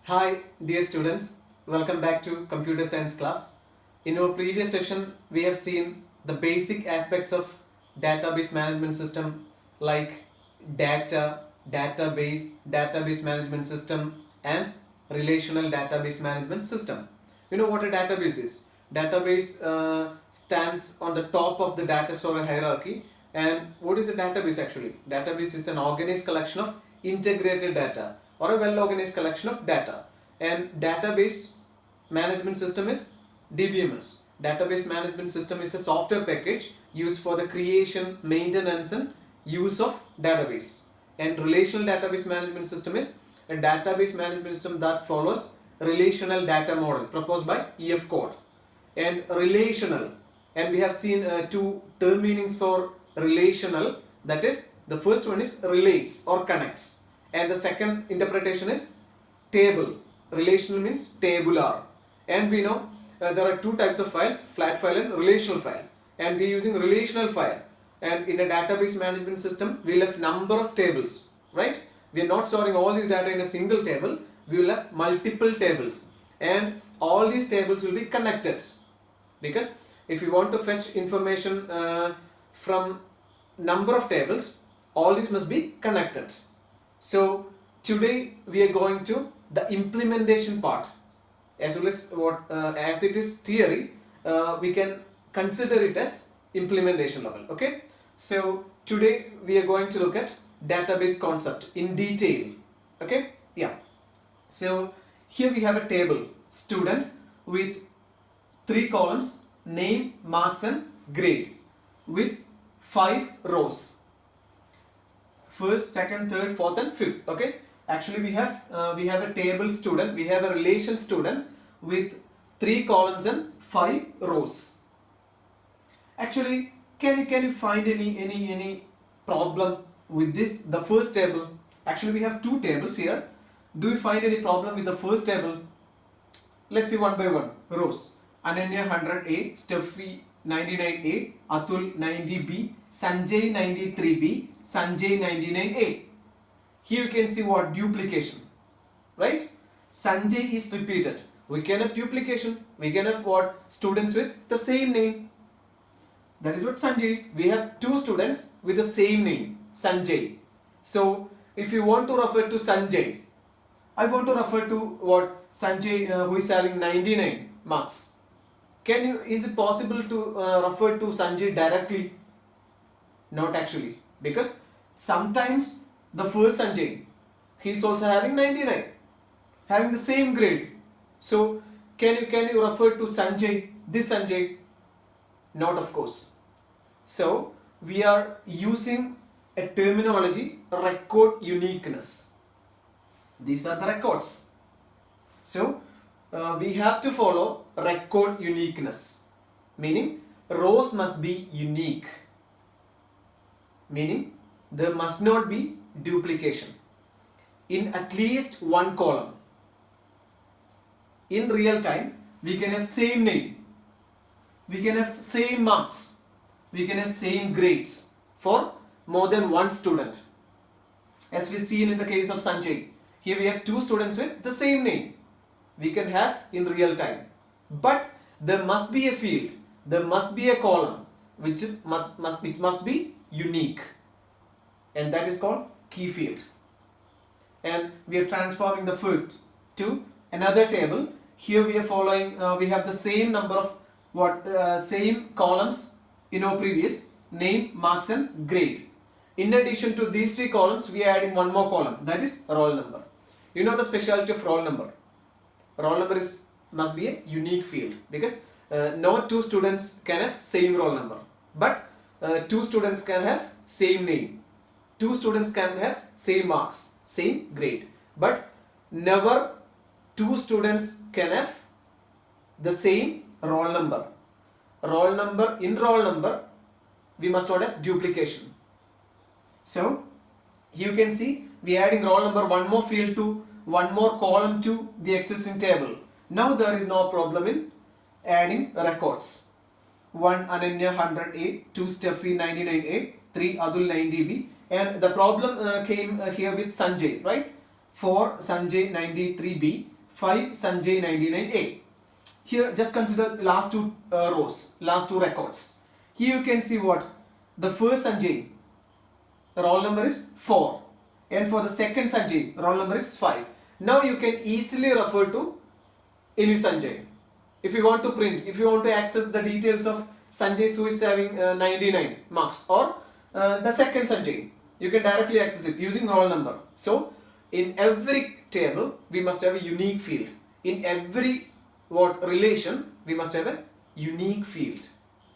Hi dear students, welcome back to computer science class. In our previous session we have seen the basic aspects of database management system like data, database management system and relational database management system. You know what a database is? Database stands on the top of the data store hierarchy. And what is a database actually? Database is an organized collection of integrated data or a well organized collection of data. And database management system is DBMS. Database management system is a software package used for the creation, maintenance and use of database. And relational database management system is a database management system that follows relational data model proposed by EF Code. And relational, and we have seen two term meanings for relational, that is the first one is relates or connects, and the second interpretation is table. Relational means tabular, and we know there are two types of files, flat file and relational file, and we are using relational file. And in a database management system we will have number of tables, right? We are not storing all these data in a single table, we will have multiple tables, and all these tables will be connected, because if you want to fetch information from number of tables, all these must be connected. So today we are going to the implementation part, as well as what as it is theory, we can consider it as implementation level. Okay, so today we are going to look at database concept in detail. Okay, yeah. So here we have a table student with 3 columns, name, marks and grade, with 5 rows, first, second, third, fourth and fifth. Okay, actually we have a table student, we have a relation student with 3 columns and 5 rows. Actually, can you find any problem with this, the first table? Actually we have 2 tables here. Do you find any problem with the first table? Let's see one by one. Rows: Ananya 100A, Steffi 99A, Atul 90B, Sanjay 93B, Sanjay 99A. Here you can see what? Duplication, right? Sanjay is repeated. We can have duplication. We can have what? Students with the same name. That is what Sanjay is. We have 2 students with the same name, Sanjay. So if you want to refer to Sanjay, I want to refer to what? Sanjay who is having 99 marks. Is it possible to refer to Sanjay directly? Not actually, because sometimes the first Sanjay, he is also having 99, having the same grade. So can you refer to Sanjay, this Sanjay? Not, of course. So we are using a terminology, record uniqueness. These are the records. So we have to follow record uniqueness, meaning rows must be unique, meaning there must not be duplication in at least one column. In real time we can have same name, we can have same marks, we can have same grades for more than one student, as we seen in the case of Sanjay. Here we have 2 students with the same name, we can have in real time, but there must be a field, there must be a column which must be unique, and that is called key field. And we are transforming the first to another table. Here we are following, we have the same number of same columns in our previous, name, marks and grade. In addition to these 3 columns, we are adding one more column, that is roll number. You know the specialty of roll number. Roll number must be a unique field, because no 2 students can have same roll number, but 2 students can have same name, 2 students can have same marks, same grade, but never 2 students can have the same roll number. In roll number we must not have duplication. So you can see we are adding roll number, one more field to one more column to the existing table. Now there is no problem in adding records. 1 Ananya 100A, 2 Steffi 99A, 3 Adul 90B, and the problem came here with Sanjay, right? 4 Sanjay 93B, 5 Sanjay 99A. Here just consider last two rows, last two records. Here you can see what? The first Sanjay, roll number is 4, and for the second Sanjay, roll number is 5. Now you can easily refer to any Sanjay. If you want to print, if you want to access the details of Sanjay who is having 99 marks, or the second Sanjay, you can directly access it using roll number. So in every table we must have a unique field. In every relation we must have a unique field.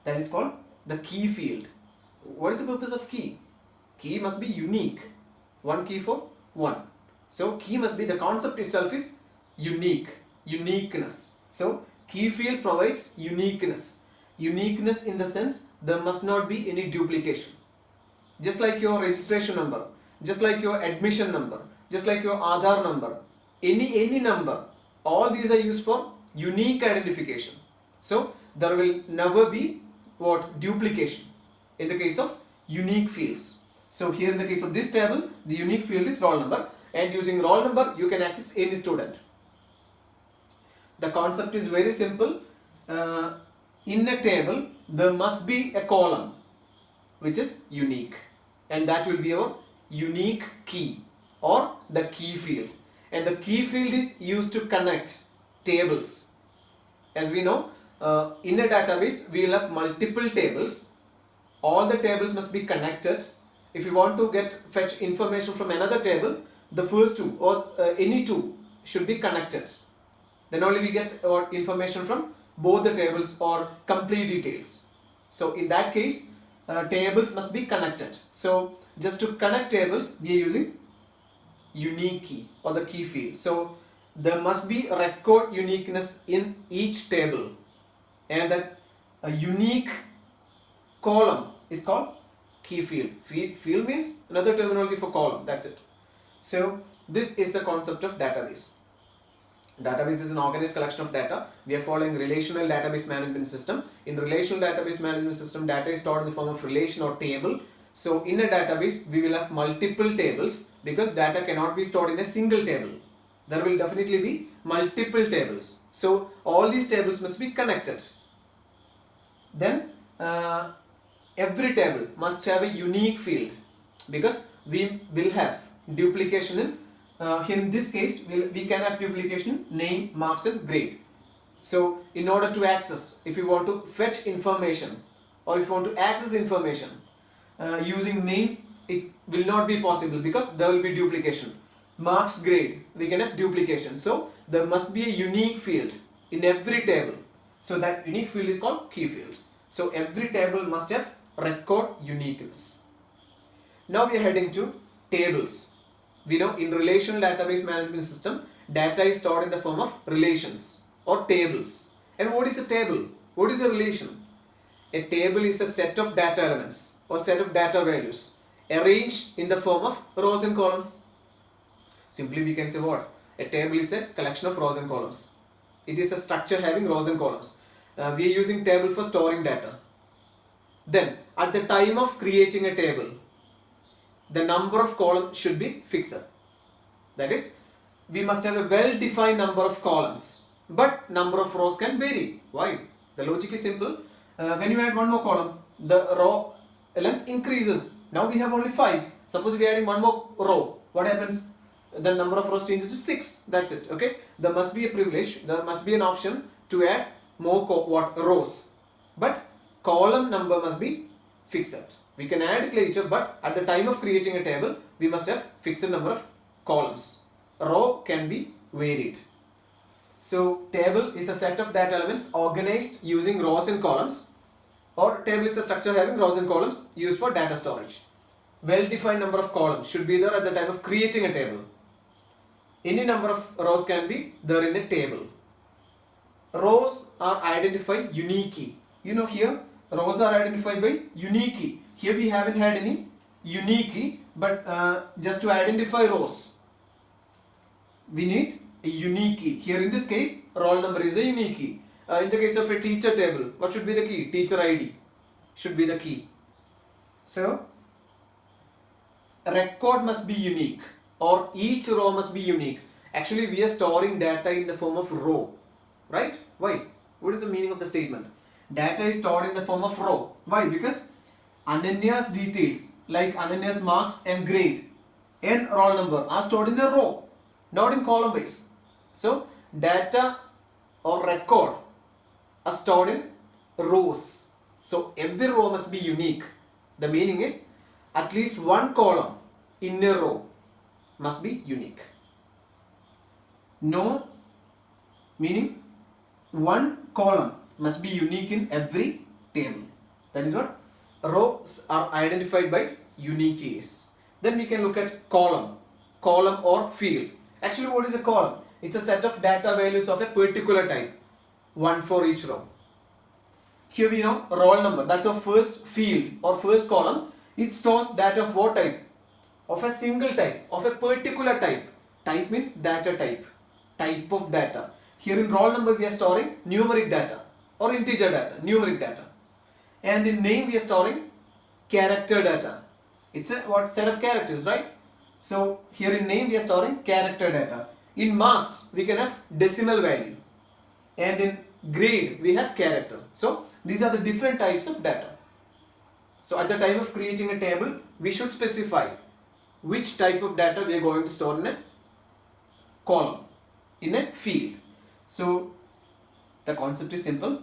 That is called the key field. What is the purpose of key? Key must be unique. One key for one. So key must be, the concept itself is unique, uniqueness. So key field provides uniqueness. Uniqueness in the sense there must not be any duplication. Just like your registration number, just like your admission number, just like your Aadhaar number, any number, all these are used for unique identification. So there will never be duplication in the case of unique fields. So here in the case of this table, the unique field is roll number, and using roll number you can access any student. The concept is very simple. In a table there must be a column which is unique, and that will be our unique key or the key field. And the key field is used to connect tables. As we know, in a database we will have multiple tables. All the tables must be connected. If you want to fetch information from another table, the first two or any two should be connected. Then only we get information from both the tables or complete details. So in that case, tables must be connected. So just to connect tables, we are using unique key or the key field. So there must be record uniqueness in each table, and that a unique column is called key field. Field means another terminology for column, that's it. So this is the concept of database. Database is an organized collection of data. We are following relational database management system. In relational database management system, data is stored in the form of relation or table. So in a database, we will have multiple tables because data cannot be stored in a single table. There will definitely be multiple tables. So all these tables must be connected. Then every table must have a unique field because we will have duplication in this case we can have duplication name, marks and grade. So in order to access, if you want to fetch information or if you want to access information using name, it will not be possible because there will be duplication. Marks, grade, we can have duplication. So there must be a unique field in every table. So that unique field is called key field. So every table must have record uniqueness. Now we are heading to tables. We know in relational database management system, data is stored in the form of relations or tables. And what is a table? What is a relation? A table is a set of data elements or set of data values arranged in the form of rows and columns. Simply we can say what? A table is a collection of rows and columns. It is a structure having rows and columns. We are using table for storing data. Then at the time of creating a table, the number of columns should be fixed. That is, we must have a well-defined number of columns, but number of rows can vary. Why? The logic is simple. When you add one more column, the row length increases. Now we have only 5. Suppose we are adding one more row. What happens? The number of rows changes to 6. That's it. Okay. There must be a privilege. There must be an option to add more rows, but column number must be fixed. We can add it later, but at the time of creating a table, we must have fixed number of columns. Row can be varied. So table is a set of data elements organized using rows and columns, or table is a structure having rows and columns used for data storage. Well-defined number of columns should be there at the time of creating a table. Any number of rows can be there in a table. Rows are identified uniquely. You know, here rows are identified by unique key. Here we haven't had any unique key, but just to identify rows, we need a unique key. Here in this case, roll number is a unique key. In the case of a teacher table, what should be the key? Teacher ID should be the key. So a record must be unique, or each row must be unique. Actually, we are storing data in the form of row, right? Why? What is the meaning of the statement? Data is stored in the form of row. Why? Because Ananya's details like Ananya's marks and grade and roll number are stored in a row, not in column base. So data or record are stored in rows. So every row must be unique. The meaning is at least one column in a row must be unique. No, meaning one column must be unique in every table. That is what rows are identified by unique keys. Then we can look at column or field. Actually, what is a column? It's a set of data values of a particular type, one for each row. Here we know roll number, that's our first field or first column. It stores data of what type? Of a single type, of a particular type. Type means data type of data. Here in roll number we are storing numeric data or integer data, numeric data. And in name we are storing character data. It's a what set of characters, right? So here in name we are storing character data. In marks we can have decimal value. And in grade we have character. So these are the different types of data. So at the time of creating a table, we should specify which type of data we are going to store in a column, in a field. So the concept is simple.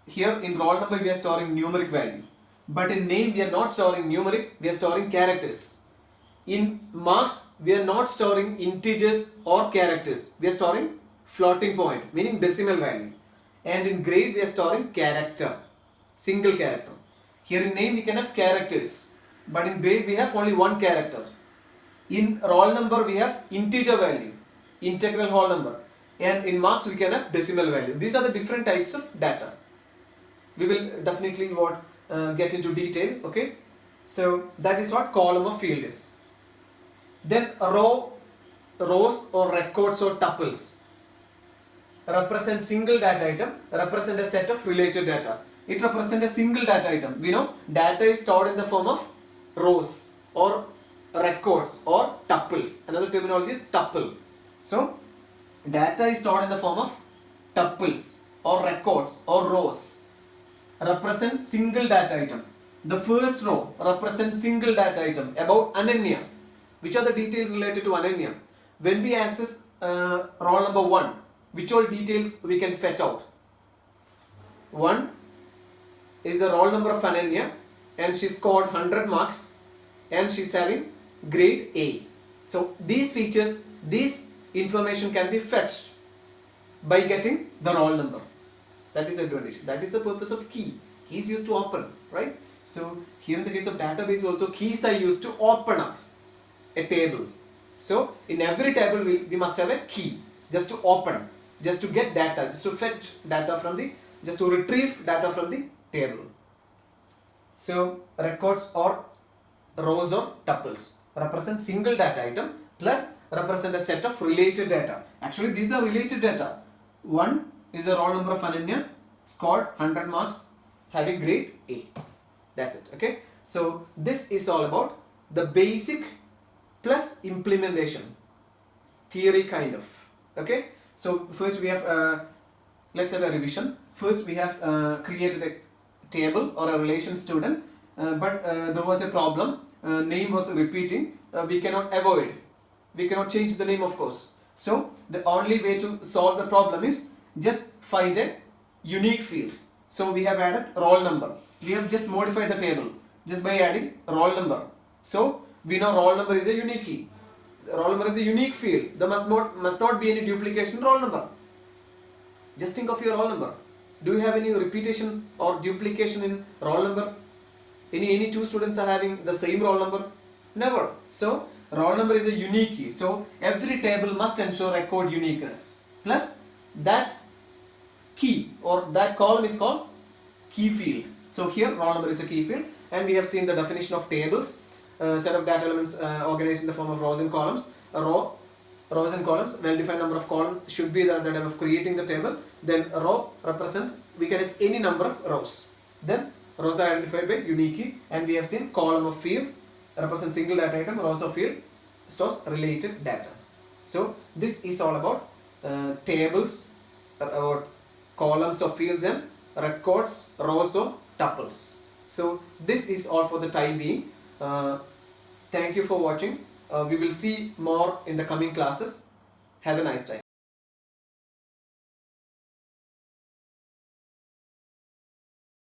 Here in roll number we are storing numeric value, but in name we are not storing numeric, we are storing characters. In marks we are not storing integers or characters, we are storing floating point, meaning decimal value. And in grade we are storing character, single character. Here in name we can have characters, but in grade we have only one character. In roll number we have integer value, integral whole number, and in marks we can have decimal value. These are the different types of data. We will definitely get into detail. Okay, so that is what column or field is. Then rows or records or tuples represent single data item, represent a set of related data. It represents a single data item. We know data is stored in the form of rows or records or tuples. Another terminology is tuple. So data is stored in the form of tuples or records or rows. Represent single data item. The first row represents single data item about Ananya. Which are the details related to Ananya? When we access roll number 1, which all details we can fetch out? 1 is the roll number of Ananya and she scored 100 marks and she's having grade A. So these features, this information can be fetched by getting the roll number. That is the advantage. That is the purpose of key. Key is used to open, right? So here in the case of database also, keys are used to open up a table. So in every table we must have a key just to open, just to get data, just to fetch data from the, just to retrieve data from the table. So records or rows or tuples represent single data item plus represent a set of related data. Actually these are related data. 1 is the roll number of Ananya, scored 100 marks, having grade A. That's it. Okay. So this is all about the basic plus implementation theory kind of. Okay. So first we have let's have a revision. First we have created a table or a relation student, but there was a problem. Name was repeating. We cannot avoid. We cannot change the name, of course. So the only way to solve the problem is just find a unique field. So we have added roll number. We have just modified the table just by adding roll number. So we know roll number is a unique key. Roll number is a unique field. There must not be any duplication in roll number. Just think of your roll number. Do you have any repetition or duplication in roll number? Any two students are having the same roll number? Never. So roll number is a unique key. So every table must ensure record uniqueness. Plus that key or that column is called key field. So here roll number is a key field, and we have seen the definition of tables. Set of data elements organized in the form of rows and columns. Rows and columns, well-defined number of columns should be there at the time of creating the table. Then a row represent, we can have any number of rows. Then rows are identified by unique key, and we have seen column of field represents single data item, rows of field stores related data. So this is all about tables or columns of fields and records, rows or tuples. So this is all for the time being. Thank you for watching. We will see more in the coming classes. Have a nice time.